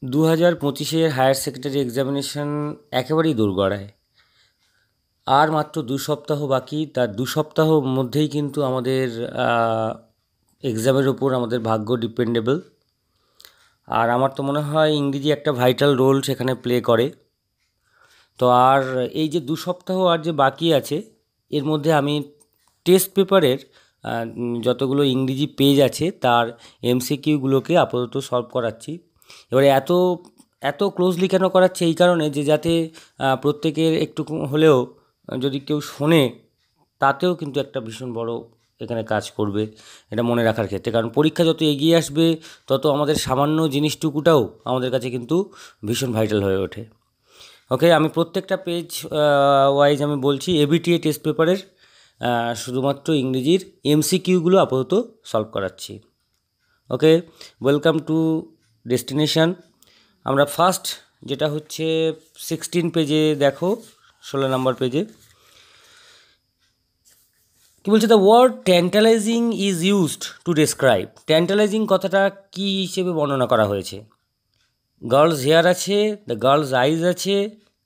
2025-এর higher secondary examination একেবারেই দোরগোড়ায়। আর মাত্র 2 সপ্তাহ বাকি। তার 2 সপ্তাহ মধ্যেই কিন্তু আমাদের এক্সামের ওপর আমাদের ভাগ্য ডিপেন্ডেবল। আর আমার তো মনে হয় ইংরেজি একটা ভাইটাল রোল সেখানে প্লে করে। তো আর এই যে 2 সপ্তাহ আর যে বাকি আছে, এর মধ্যে আমি টেস্ট পেপারের যতগুলো ইংরেজি পেজ আছে তার এমসিকিউগুলোকে আপাতত সলভ করাচ্ছি। এবারে এত এত ক্লোজলি কেন করাচ্ছে, এই কারণে যে যাতে প্রত্যেকের একটু হলেও যদি কেউ শোনে, তাতেও কিন্তু একটা ভীষণ বড় এখানে কাজ করবে এটা মনে রাখার ক্ষেত্রে। কারণ পরীক্ষা যত এগিয়ে আসবে, তত আমাদের সামান্য জিনিসটুকুটাও আমাদের কাছে কিন্তু ভীষণ ভাইটাল হয়ে ওঠে। ওকে, আমি প্রত্যেকটা পেজ ওয়াইজ আমি বলছি। এবিটিএ টেস্ট পেপারের শুধুমাত্র ইংরেজির এমসিকিউগুলো আপাতত সলভ করাচ্ছি। ওকে, ওয়েলকাম টু ডেস্টিনেশন। আমরা ফার্স্ট যেটা হচ্ছে 16 পেজে দেখো, 16 নম্বর পেজে কী বলছে, the word tantalising is used to describe. Tantalising কথাটা কী হিসেবে বর্ণনা করা হয়েছে? গার্লস হেয়ার আছে, দ্য গার্লস আইজ আছে,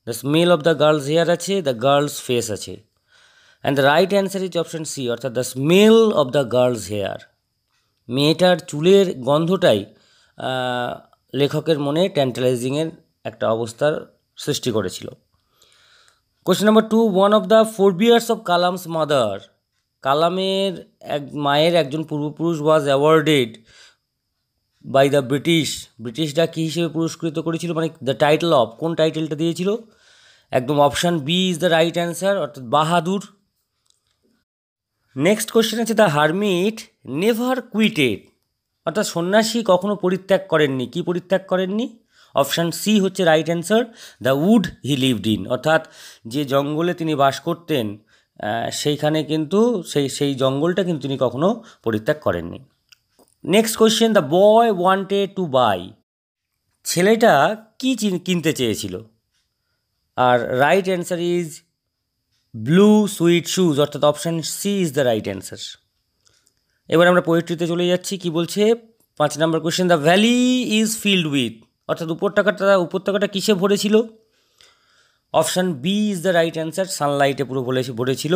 the smell of the girl's hair আছে, দ্য গার্লস ফেস আছে। And the right answer is option C, অর্থাৎ the smell of the girl's hair. মেয়েটার চুলের গন্ধটাই লেখকের মনে ট্যান্টালাইজিংয়ের একটা অবস্থার সৃষ্টি করেছিল। Question number 2, one of the forebears of Kalam's mother. কালামের মায়ের একজন পূর্বপুরুষ ওয়াজ অ্যাওয়ার্ডেড বাই দ্য ব্রিটিশরা কী হিসেবে পুরস্কৃত করেছিল, মানে দ্য টাইটেল অফ, কোন টাইটেলটা দিয়েছিল? একদম option B is the right answer, অর্থাৎ বাহাদুর। নেক্সট কোয়েশ্চেন আছে, দ্য হারমিট নেভার কুইটেড, অর্থাৎ সন্ন্যাসী কখনো পরিত্যাগ করেননি। কি পরিত্যাগ করেননি? অপশান সি হচ্ছে right answer, the wood he lived in, অর্থাৎ যে জঙ্গলে তিনি বাস করতেন সেইখানে কিন্তু সেই জঙ্গলটা কিন্তু তিনি কখনো পরিত্যাগ করেননি। Next question, the boy wanted to buy, ছেলেটা কী কিনতে চেয়েছিল? আর right answer is blue suede shoes, অর্থাৎ option C is the right answer. এবার আমরা পোয়েট্রিতে চলে যাচ্ছি। কি বলছে 5 নম্বর question, the valley is filled with, অর্থাৎ উপত্যকাটা কিসে ভরেছিল? Option B is the right answer, সানলাইটে পুরো ভরেছিল।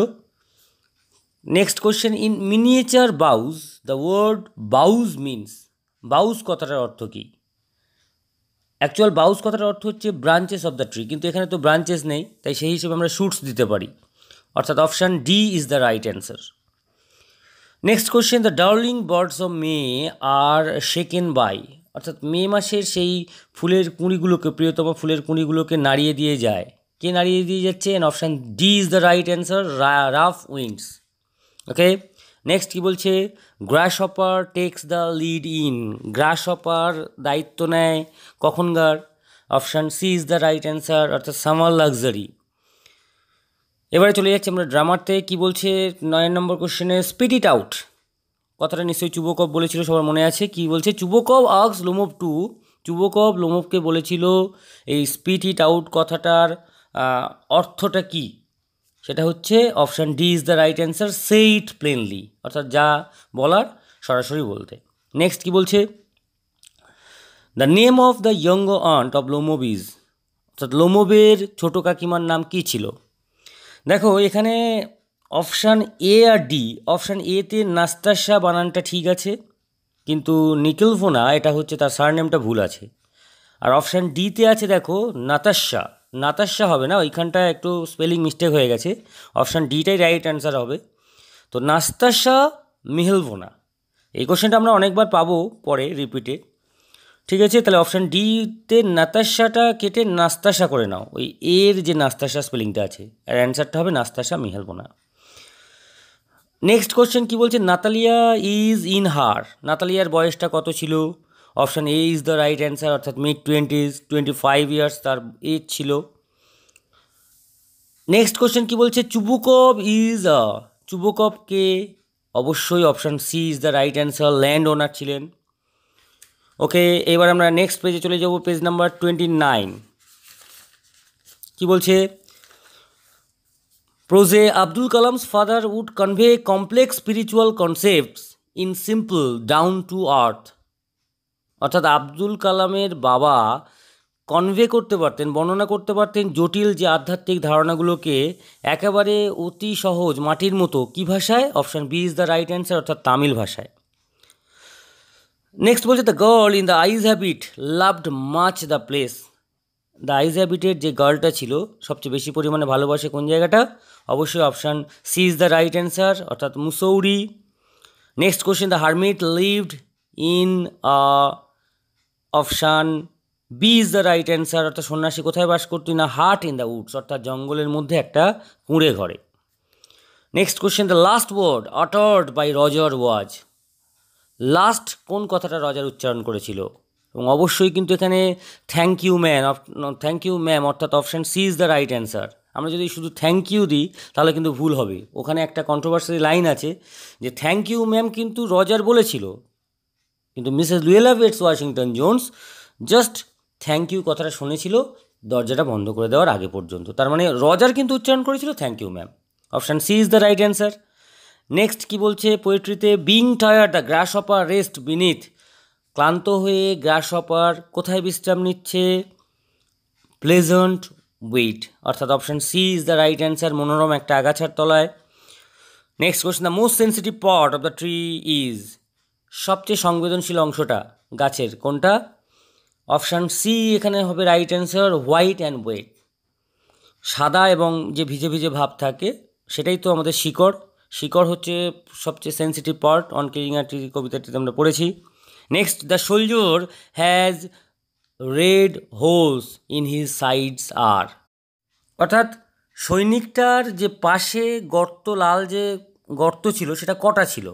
Next question, in miniature boughs the word boughs means, boughs কথাটার অর্থ কী? অ্যাকচুয়াল বাউজ কথাটার অর্থ হচ্ছে ব্রাঞ্চেস অফ দ্য ট্রি, কিন্তু এখানে তো ব্রাঞ্চেস নেই, তাই সেই হিসেবে আমরা শুটস দিতে পারি, অর্থাৎ option D is the right answer. Next question, the darling birds of May are shaken by, অর্থাৎ মে মাসের সেই ফুলের কুঁড়িগুলোকে, প্রিয়তম ফুলের কুঁড়িগুলোকে নাড়িয়ে দিয়ে যায়। কে নাড়িয়ে দিয়ে যাচ্ছে? And option D is the right answer, rough winds. Okay, next কী বলছে, grasshopper takes the lead in, grasshopper দায়িত্ব নেয় কখনকার? Option C is the right answer, অর্থাৎ সামার লাক্সারি। এবারে চলে যাচ্ছি আমরা ড্রামাতে। কি বলছে 9 নম্বর কোশ্চেনে, স্পিট ইট আউট কথাটা নিশ্চয়ই চুবোকভ বলেছিল, সবার মনে আছে। কি বলছে, চুবোকভ আস্কড লোমোভ টু, চুবোকভ লোমোভকে বলেছিল এই স্পিট ইট আউট কথাটার অর্থটা কি? সেটা হচ্ছে option D is the right answer, say it plainly, অর্থাৎ যা বলার সরাসরি বলতে। নেক্সট কি বলছে, the name of the young aunt of Lomov is, অর্থাৎ লোমোভের ছোটো কাকিমার নাম কী ছিল? দেখো এখানে অপশান এ আর ডি, অপশান এতে নাস্তাসা বানানটা ঠিক আছে, কিন্তু নিকলভোনা এটা হচ্ছে তার সারনেমটা ভুল আছে। আর অপশান ডিতে আছে দেখো নাতাশা, নাতাশা হবে না, ওইখানটায় একটু স্পেলিং মিস্টেক হয়ে গেছে, অপশান ডিটাই রাইট অ্যান্সার হবে। তো নাস্তাসা মিহেলভোনা, এই কোশ্চেনটা আমরা অনেকবার পাবো পরে রিপিটে, ঠিক আছে? তাহলে অপশান ডিতে নাতাশাটা কেটে নাস্তাসা করে নাও, ওই এর যে নাস্তাসা স্পেলিংটা আছে, আর অ্যান্সারটা হবে নাস্তাসা মিহেলভোনা। নেক্সট কোশ্চেন কি বলছে, নাতালিয়া ইজ ইন হার, নাতালিয়ার বয়সটা কত ছিল? Option A is the right answer, অর্থাৎ মিড-20s, 25 ইয়ার্স তার এজ ছিল। নেক্সট কোশ্চেন কি বলছে, চুবুকভ ইজ আ, চুবুকভকে অবশ্যই option C is the right answer, land owner ছিলেন। ওকে, এবার আমরা নেক্সট পেজে চলে যাব, পেজ নাম্বার 29। কি বলছে, prose Abdul Kalam's father would convey complex spiritual concepts in simple down to earth, অর্থাৎ আব্দুল কালামের বাবা কনভে করতে পারতেন, বর্ণনা করতে পারতেন জটিল যে আধ্যাত্মিক ধারণাগুলোকে একেবারে অতি সহজ মাটির মতো কী ভাষায়? Option B is the right answer, অর্থাৎ তামিল ভাষায়। নেক্সট বলছে, the girl in the eyes habit loved much the place. The eyes হ্যাবিটের যে গার্লটা ছিল সবচেয়ে বেশি পরিমাণে ভালোবাসে কোন জায়গাটা? অবশ্যই option C is the right answer, অর্থাৎ Mussoorie. Next question, the hermit lived in option B is the right answer, অর্থাৎ সন্ন্যাসী কোথায় বাস করতো? না হার্ট ইন দ্য উডস, অর্থাৎ জঙ্গলের মধ্যে একটা কুঁড়ে ঘরে। Next question, the last word uttered by Roger was. লাস্ট কোন কথাটা রজার উচ্চারণ করেছিল? এবং অবশ্যই কিন্তু এখানে থ্যাংক ইউ ম্যাম, অর্থাৎ option C is the right answer. আমরা যদি শুধু থ্যাংক ইউ দিই তাহলে কিন্তু ভুল হবে। ওখানে একটা কন্ট্রোভার্সি লাইন আছে যে থ্যাংক ইউ ম্যাম কিন্তু রজার বলেছিল, কিন্তু Mrs Luella Bates Washington Jones just thank you কথাটা শুনেছিল দরজাটা বন্ধ করে দেওয়ার আগে পর্যন্ত। তার মানে রজার কিন্তু উচ্চারণ করেছিল thank you ma'am. Option C is the right answer. Next কি বলছে পোয়েট্রিতে? Being tired the grasshopper rest beneath. ক্লান্ত হয়ে গ্রাস হপার কোথায় বিশ্রাম নিচ্ছে? প্লেজেন্ট ওয়েট, অর্থাৎ option C is the right answer, মনোরম একটা আগাছার তলায়। Next question, the most sensitive part of the tree is. সবচেয়ে সংবেদনশীল অংশটা গাছের কোনটা? অপশান সি এখানে হবে right answer, white and wet. সাদা এবং যে ভিজে ভিজে ভাব থাকে সেটাই তো আমাদের শিকড়। শিকড় হচ্ছে সবচেয়ে sensitive part, on killing a tree কবিতাটিতে আমরা পড়েছি। Next, the soldier has red holes in his sides আর। অর্থাৎ সৈনিকটার যে পাশে গর্ত, লাল যে গর্ত ছিল সেটা কটা ছিল?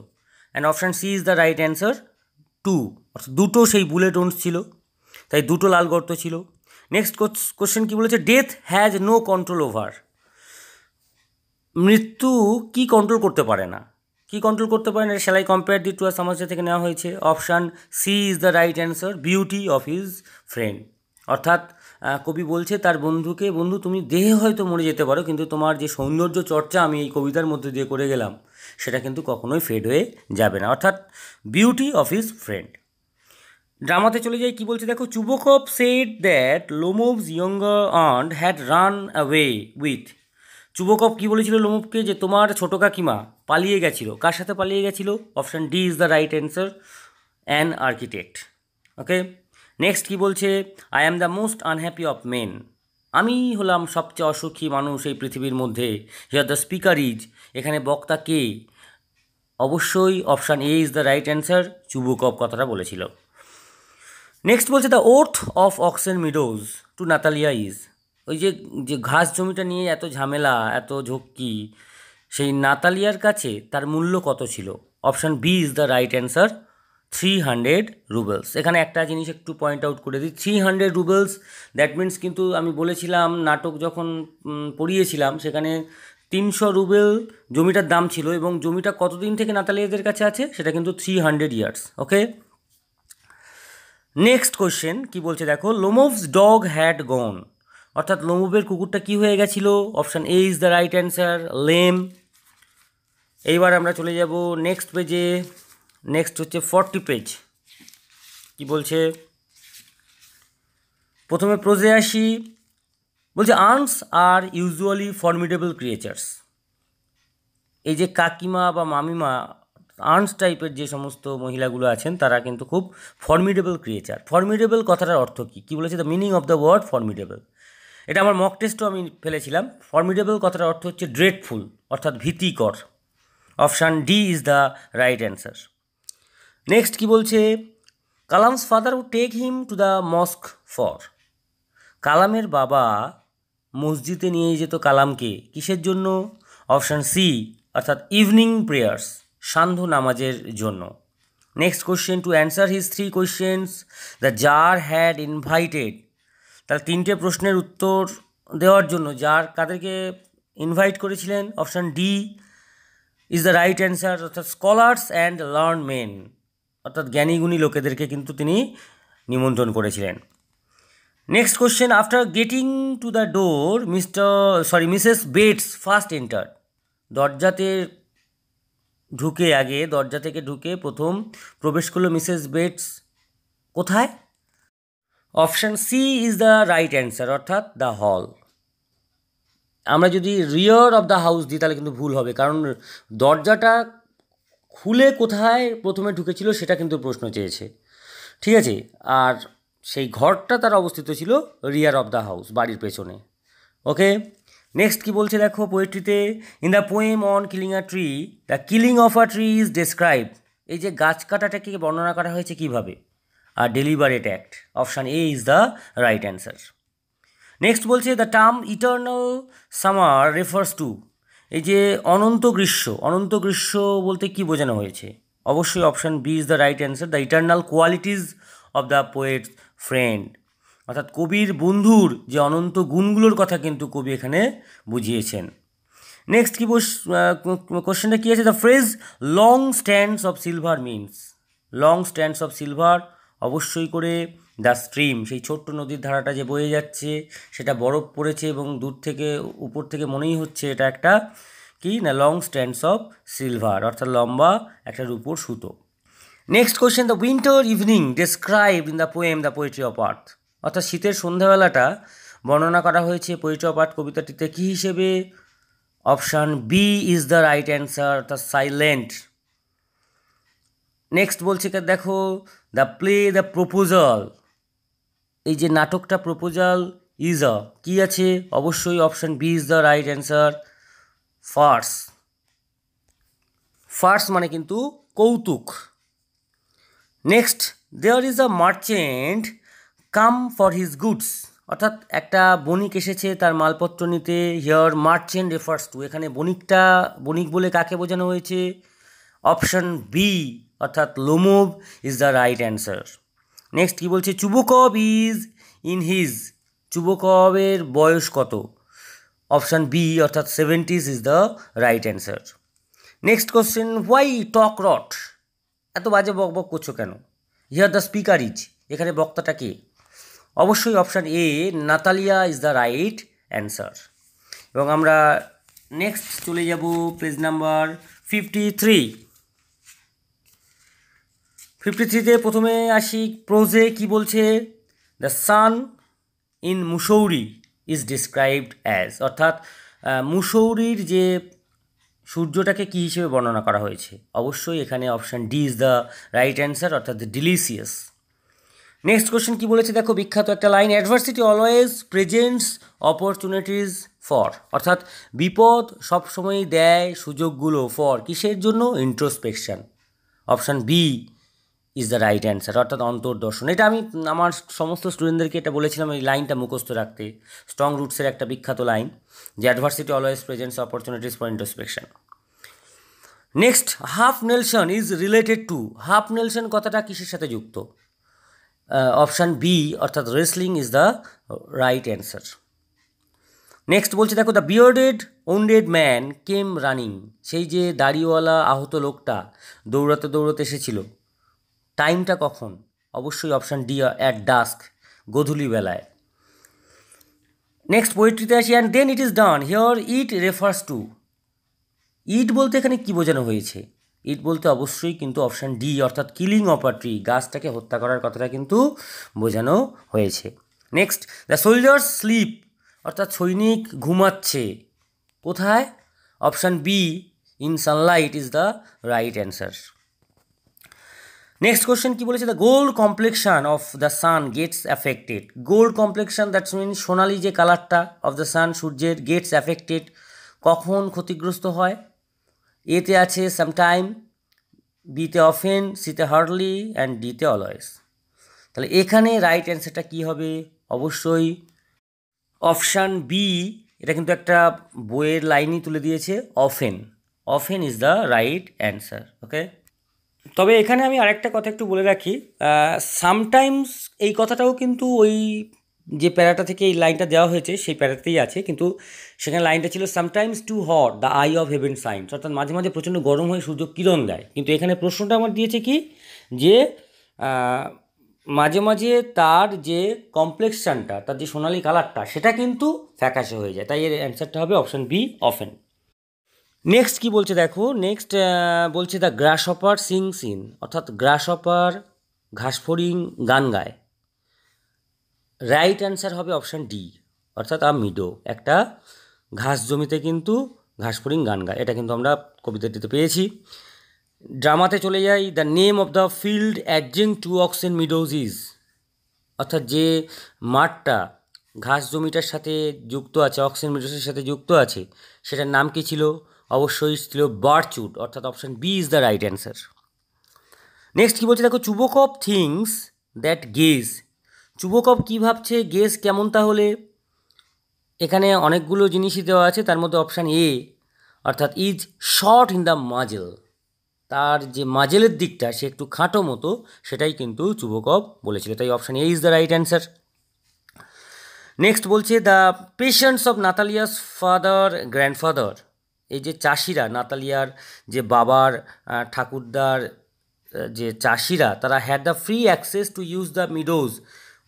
And option C is the right answer, 2, অর্থাৎ দুটো সেই বুলেট ওন্স ছিল, তাই দুটো লাল গর্ত ছিল। নেক্সট কোশ্চেন কী বলেছে? Death has no control over. মৃত্যু কি কন্ট্রোল করতে পারে না? কি কন্ট্রোল করতে পারে না? Shall I compare thee to a সামাসা থেকে নেওয়া হয়েছে। Option C is the right answer, beauty of his friend. অর্থাৎ কবি বলছে তার বন্ধুকে, বন্ধু তুমি দেহে হয়তো মরে যেতে পারো কিন্তু তোমার যে সৌন্দর্য চর্চা আমি এই কবিতার মধ্যে দিয়ে করে গেলাম সেটা কিন্তু কখনোই ফেড হয়ে যাবে না, অর্থাৎ বিউটি অফ হিজ ফ্রেন্ড। ড্রামাতে চলে যাই, কি বলছে দেখো, Chubukov said that Lomov's younger aunt had run away with. Chubukov কী বলেছিল লোমোভকে? যে তোমার ছোটো কাকিমা পালিয়ে গেছিল। কার সাথে পালিয়ে গেছিল? Option D is the right answer, an architect. Okay, next কী বলছে? I am the most unhappy of men. আমি হলাম সবচেয়ে অসুখী মানুষ এই পৃথিবীর মধ্যে। হিয়ার দ্য স্পিকার ইজ, এখানে বক্তা কে? অবশ্যই option A is the right answer, Chubukov কথাটা বলেছিল। নেক্সট বলছে, the oath of Oxen Meadows to Natalia is. ওই যে যে ঘাস জমিটা নিয়ে এত ঝামেলা, এত ঝক্কি, সেই নাতালিয়ার কাছে তার মূল্য কত ছিল? Option B is the right answer, 300 roubles. এখানে একটা জিনিস একটু পয়েন্ট আউট করে দিই, 300 রুবেলস দ্যাট মিনস, কিন্তু আমি বলেছিলাম নাটক যখন পড়িয়েছিলাম সেখানে 300 রুবেল জমিটার দাম ছিল, এবং জমিটা কতদিন থেকে নাতালিয়াদের কাছে আছে সেটা কিন্তু 300 ইয়ার্স। ওকে, নেক্সট কোয়েশ্চেন কি বলছে দেখো, লোমোভস ডগ হ্যাড গন। অর্থাৎ লোমোভের কুকুরটা কি হয়ে গেছিল? Option A is the right answer, lame. এইবার আমরা চলে যাব নেক্সট পেজে। নেক্সট হচ্ছে 40 পেজ। কি বলছে? প্রথমে প্রোজে আসি, বলছে আর্নস আর ইউজুয়ালি ফর্মিডেবল ক্রিয়েচার্স। এই যে কাকিমা বা মামিমা, আর্নস টাইপের যে সমস্ত মহিলাগুলো আছেন তারা কিন্তু খুব ফর্মিডেবল ক্রিয়েচার। ফর্মিডেবল কথাটার অর্থ কী? কী বলেছে? The meaning of the word formidable. এটা আমার মক টেস্টও আমি ফেলেছিলাম। ফর্মিডেবল কথাটার অর্থ হচ্ছে ড্রেডফুল, অর্থাৎ ভীতিকর। Option D is the right answer. Next কি বলছে? Kalam's father would take him to the mosque for. কালামের বাবা মসজিদে নিয়ে যেত কালামকে কিসের জন্য? অপশান সি, অর্থাৎ ইভিনিং প্রেয়ার্স, সান্ধ্য নামাজের জন্য। Next question, to answer his 3 questions the tsar had invited. তাহলে 3টে প্রশ্নের উত্তর দেওয়ার জন্য জার কাদেরকে ইনভাইট করেছিলেন? Option D is the right answer, অর্থাৎ স্কলার্স অ্যান্ড লার্ন মেন, অর্থাৎ জ্ঞানীগুণী লোকেদেরকে কিন্তু তিনি নিমন্ত্রণ করেছিলেন। Next question, after getting to the door Mrs Bates first enter. দরজা থেকে ঢুকে প্রথম প্রবেশ করলো মিসেস বেটস। কোথায়? Option C is the right answer, অর্থাৎ দ্য হল। আমরা যদি রিয়ার অফ দ্য হাউস দিই তাহলে কিন্তু ভুল হবে, কারণ দরজাটা খুলে কোথায় প্রথমে ঢুকেছিল সেটা কিন্তু প্রশ্ন চেয়েছে, ঠিক আছে? আর সেই ঘরটা তার অবস্থিত ছিল রিয়ার অফ দ্য হাউস, বাড়ির পেছনে। ওকে, নেক্সট কি বলছে দেখো পোয়েট্রিতে, in the poem on killing a tree the killing of a tree is describe. এই যে গাছ কাটাটাকে বর্ণনা করা হয়েছে কিভাবে? আর deliberate act. Option A is the right answer. Next বলছে the term eternal summer refers to. এই যে অনন্ত গ্রীষ্ম বলতে কি বোঝানো হয়েছে? অবশ্যই option B is the right answer, the eternal qualities of the poet's friend. অর্থাৎ কবির বন্ধুর যে অনন্ত গুণগুলোর কথা কিন্তু কবি এখানে বুঝিয়েছেন। নেক্সট কি কোশ্চেনটা কী আছে? The phrase long stands of silver means. Long stands of silver অবশ্যই করে দ্য স্ট্রিম, সেই ছোট্ট নদীর ধারাটা যে বয়ে যাচ্ছে সেটা বরফ পড়েছে এবং দূর থেকে উপর থেকে মনেই হচ্ছে এটা একটা কি না লং স্ট্যান্ডস অফ সিলভার, অর্থাৎ লম্বা একটা রূপোর সুতো। Next question, the winter evening describe in the poem the poetry of earth. অর্থাৎ শীতের সন্ধ্যাবেলাটা বর্ণনা করা হয়েছে পোয়েট্রি অফ আর্থ কবিতাটিতে কী হিসেবে? Option B is the right answer, the silent. Next বলছে দেখো দ্য প্লে দ্য প্রপোজাল। এই যে নাটকটা প্রপোজাল ইজ আ কী আছে? অবশ্যই option B is the right answer, farce. Farce মানে কিন্তু কৌতুক। Next, there is a merchant come for his goods. অর্থাৎ একটা বণিক এসেছে তার মালপত্র নিতে। হিয়ার মার্চেন্ট রেফার্স টু, এখানে বণিক বলে কাকে বোঝানো হয়েছে? অপশান বি অর্থাৎ Lomov is the right answer. Next কী বলছে? Chubukov is in his. চুবকবের বয়স কত? অপশান বি অর্থাৎ 70s is the right answer. Next question, why talk rot. এত বাজে বক বক করছো কেন? হিয়ার দ্য স্পিকার ইজ, এখানে বক্তাটা কে? অবশ্যই option A Natalia is the right answer. এবং আমরা নেক্সট চলে যাব পেজ নাম্বার 53। 53তে প্রথমে আসি প্রোজে কি বলছে? The sun in Mussoorie is described as. অর্থাৎ মুসৌরির যে সূর্যটাকে কী হিসেবে বর্ণনা করা হয়েছে? অবশ্যই এখানে option D is the right answer, অর্থাৎ দ্য ডিলিশিয়াস। নেক্সট কোশ্চেন কী বলেছে দেখো, বিখ্যাত একটা line, adversity always presents opportunities for. অর্থাৎ বিপদ সবসময়ই দেয় সুযোগগুলো ফর, কিসের জন্য? Introspection. Option B is the right answer, অর্থাৎ অন্তর্দর্শন। এটা আমি আমার সমস্ত স্টুডেন্টদেরকে এটা বলেছিলাম এই লাইনটা মুখস্থ রাখতে। স্ট্রং রুটসের একটা বিখ্যাত লাইন যে adversity always presents opportunities for introspection. Next, half Nelson is related to. Half Nelson কথাটা কিসের সাথে যুক্ত? অপশান বি অর্থাৎ wrestling is the right answer. Next বলছে দেখো, the bearded wounded man came running. সেই যে দাড়িওয়ালা আহত লোকটা দৌড়াতে দৌড়াতে এসেছিল, টাইমটা কখন? অবশ্যই অপশান ডি অ্যাট ডাস্ক, গোধূলি বেলায়। নেক্সট পোয়েট্রিতে আসি, and then it is done. Here it refers to. It বলতে এখানে কী বোঝানো হয়েছে? ইট বলতে অবশ্যই কিন্তু অপশান ডি অর্থাৎ কিলিং অফ আ ট্রি, গাছটাকে হত্যা করার কথাটা কিন্তু বোঝানো হয়েছে। Next, the soldiers sleep. অর্থাৎ সৈনিক ঘুমাচ্ছে কোথায়? Option B in sunlight is the right answer. Next question কী বলেছে? The gold complexion of the sun gets affected. Gold complexion that's mean সোনালি যে কালারটা অফ দ্য সান সূর্যের, গেটস অ্যাফেক্টেড কখন ক্ষতিগ্রস্ত হয়? এতে আছে সামটাইম, বিতে অফেন, সিতে হার্ডলি অ্যান্ড ডিতে অলওয়েজ। তাহলে এখানে রাইট অ্যান্সারটা কী হবে? অবশ্যই অপশান বি। এটা কিন্তু একটা বইয়ের লাইনই তুলে দিয়েছে, often. Often is the right answer. Okay, তবে এখানে আমি আরেকটা কথা একটু বলে রাখি, সামটাইমস এই কথাটাও কিন্তু ওই যে প্যারাটা থেকে এই লাইনটা দেওয়া হয়েছে সেই প্যারাতেই আছে, কিন্তু সেখানে লাইনটা ছিল sometimes too hot the eye of heaven shines. অর্থাৎ মাঝে মাঝে প্রচণ্ড গরম হয়ে সূর্য কিরণ দেয়, কিন্তু এখানে প্রশ্নটা আমার দিয়েছে কি যে মাঝে মাঝে তার যে কমপ্লেক্সানটা, তার যে সোনালি কালারটা সেটা কিন্তু ফ্যাকাশে হয়ে যায়, তাই এর অ্যান্সারটা হবে অপশান বি, অফেন। নেক্সট কি বলছে দেখো, নেক্সট বলছে দ্য গ্রাসহপার সিংস ইন। অর্থাৎ গ্রাসহপার ঘাসফড়িং গান গায়? রাইট অ্যান্সার হবে অপশান ডি, অর্থাৎ মিডো, একটা ঘাস জমিতে কিন্তু ঘাসফড়িং গান গায়। এটা কিন্তু আমরা কবিতাটিতে পেয়েছি। ড্রামাতে চলে যাই। The name of the field adjacent to Oxen Meadows is, অর্থাৎ যে মাঠটা ঘাস জমিটার সাথে যুক্ত আছে, অক্সেন মিডোজের সাথে যুক্ত আছে, সেটার নাম কি ছিল? অবশ্যই ছিল বার্চউড, অর্থাৎ option B is the right answer. Next কী বলছে দেখো, Chubukov thinks that Guess. Chubukov কী ভাবছে, গেজ কেমন তাহলে? এখানে অনেকগুলো জিনিসই দেওয়া আছে, তার মধ্যে অপশান এ অর্থাৎ is short in the muzzle, তার যে মাজেলের দিকটা সে একটু খাটো মতো, সেটাই কিন্তু চুবোকভ বলেছিল, তাই option A is the right answer. Next বলছে the patients of Natalia's father grandfather. এই যে চাষিরা, নাতালিয়ার যে বাবার ঠাকুরদার যে চাষিরা, তারা had the free access to use the meadows.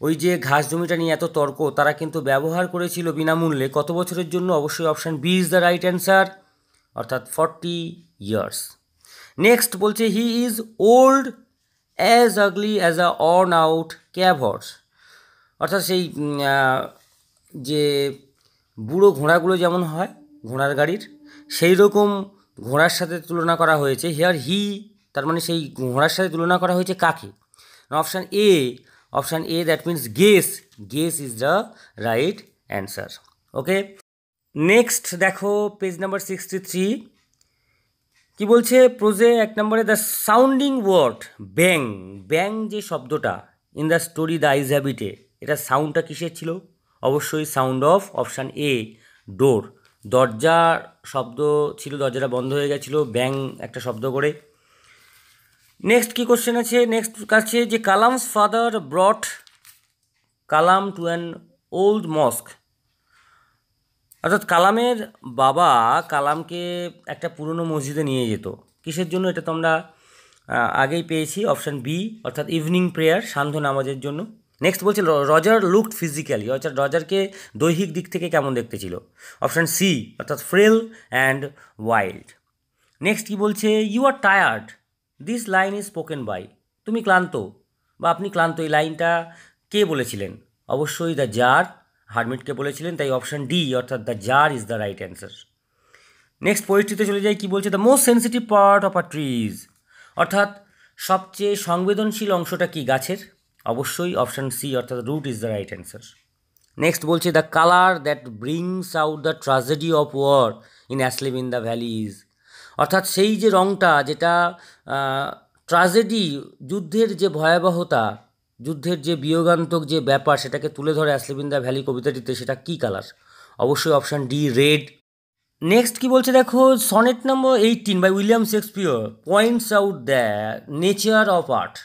ওই যে ঘাস জমিটা নিয়ে এত তর্ক, তারা কিন্তু ব্যবহার করেছিল বিনামূল্যে কত বছরের জন্য? অবশ্যই option B is the right answer, অর্থাৎ 40 ইয়ার্স। নেক্সট বলছে he is old as ugly as a worn out cab horse, অর্থাৎ সেই যে বুড়ো ঘোড়াগুলো যেমন হয় ঘোড়ার গাড়ির, সেই রকম ঘোড়ার সাথে তুলনা করা হয়েছে। হিয়ার হি, তার মানে সেই ঘোড়ার সাথে তুলনা করা হয়েছে কাকে? Option A that means Guess is the right answer. Okay, next দেখো পেজ নাম্বার 63 কি বলছে? প্রোজে 1 নম্বরে the sounding word bang, bang যে শব্দটা in the story the eyes হ্যাবিটে, এটা সাউন্ডটা কিসের ছিল? অবশ্যই sound of option A door, দরজার শব্দ ছিল, দরজাটা বন্ধ হয়ে গেছিলো, ব্যাং একটা শব্দ করে। নেক্সট কি কোশ্চেন আছে? নেক্সট কাছে যে Kalam's father brought Kalam to an old mosque, অর্থাৎ কালামের বাবা কালামকে একটা পুরনো মসজিদে নিয়ে যেত, কিসের জন্য? এটা তো আমরা আগেই পেয়েছি, অপশান বি অর্থাৎ ইভিনিং প্রেয়ার, সান্ধ্য নামাজের জন্য। নেক্সট বলছে রজার লুকড ফিজিক্যালি, অর্থাৎ রজারকে দৈহিক দিক থেকে কেমন দেখতে ছিল? অপশান সি অর্থাৎ ফ্রেল অ্যান্ড ওয়াইল্ড। নেক্সট কি বলছে? You are tired this line is spoken by, তুমি ক্লান্ত বা আপনি ক্লান্ত, এই লাইনটা কে বলেছিলেন? অবশ্যই দ্য জার, হারমিটকে বলেছিলেন, তাই অপশান ডি অর্থাৎ the tsar is the right answer. Next পোয়েট্রিতে চলে যাই, কি বলছে? The most sensitive part of a trees, অর্থাৎ সবচেয়ে সংবেদনশীল অংশটা কি গাছের? অবশ্যই অপশান সি অর্থাৎ root is the right answer. Next বলছে the colour that brings out the tragedy of war in asleep in the valleys, অর্থাৎ সেই যে রঙটা যেটা ট্র্যাজেডি, যুদ্ধের যে ভয়াবহতা, যুদ্ধের যে বিয়োগান্তক যে ব্যাপার, সেটাকে তুলে ধরে অ্যাসলিভ ইন দ্য ভ্যালি কবিতাটিতে, সেটা কী কালার? অবশ্যই অপশান ডি রেড। নেক্সট কি বলছে দেখো, sonnet number 18 by William Shakespeare points out the nature of art.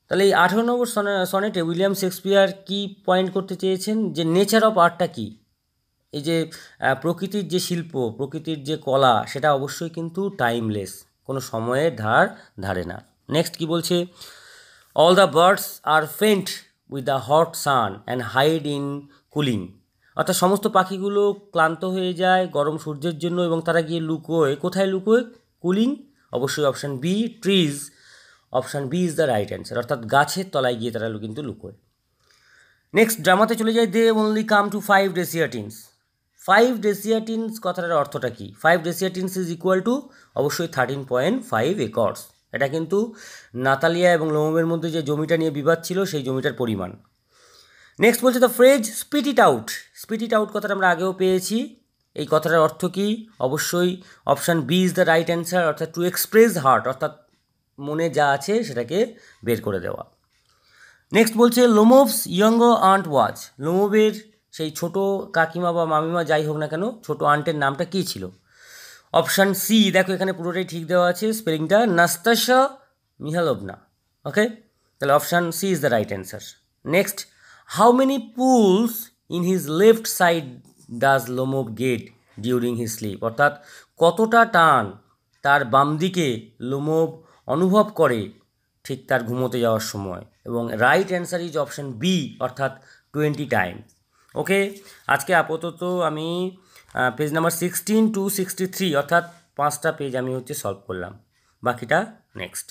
তাহলে এই 18 নম্বর সনেটে উইলিয়াম শেক্সপিয়র কি পয়েন্ট করতে চেয়েছেন? যে নেচার অফ আর্টটা কি? এই যে প্রকৃতির যে শিল্প, প্রকৃতির যে কলা, সেটা অবশ্যই কিন্তু টাইমলেস, কোনো সময়ের ধারে না। নেক্সট কি বলছে? All the birds are faint with the hot sun and hide in cooling, অর্থাৎ সমস্ত পাখিগুলো ক্লান্ত হয়ে যায় গরম সূর্যের জন্য এবং তারা গিয়ে লুকোয়, কোথায় লুকোয়? কুলিং, অবশ্যই option B trees, option B is the right answer, অর্থাৎ গাছের তলায় গিয়ে তারা কিন্তু লুকোয়। নেক্সট ড্রামাতে চলে যায়, দে অনলি কাম টু 5 ডেসিয়াটিনস। 5 ডেসিয়াটিনস কথাটার অর্থটা কি? 5 ডেসিয়াটিনস ইজ ইকুয়াল টু অবশ্যই 13.5 একর্স। এটা কিন্তু নাতালিয়া এবং লোমোবের মধ্যে যে জমিটা নিয়ে বিবাদ ছিল, সেই জমিটার পরিমাণ। নেক্সট বলছে the phrase spit it out, spit it out কথাটা আমরা আগেও পেয়েছি, এই কথাটার অর্থ কি? অবশ্যই option B is the right answer, অর্থাৎ টু এক্সপ্রেস হার্ট, অর্থাৎ মনে যা আছে সেটাকে বের করে দেওয়া। নেক্সট বলছে লোমোভস ইয়ঙ্গর আন্ট ওয়াজ, লোমোবের সেই ছোট কাকিমা বা মামিমা যাই হোক না কেন, ছোট আন্টের নামটা কী ছিল? অপশান সি, দেখো এখানে পুরোটাই ঠিক দেওয়া আছে স্পেলিংটা, নাস্তাশা মিহালোভনা। ওকে, তাহলে option C is the right answer. Next, how many pulls in his left side does Lomov get during his sleep, অর্থাৎ কতটা টান তার বাম দিকে লোমোভ অনুভব করে ঠিক তার ঘুমোতে যাওয়ার সময়, এবং right answer is option B অর্থাৎ 20 টাইমস। ওকে, আজকে আপাতত আমি পেজ নাম্বার 16 to 63 অর্থাৎ 5টা পেজ আমি সলভ করলাম, বাকিটা নেক্সট।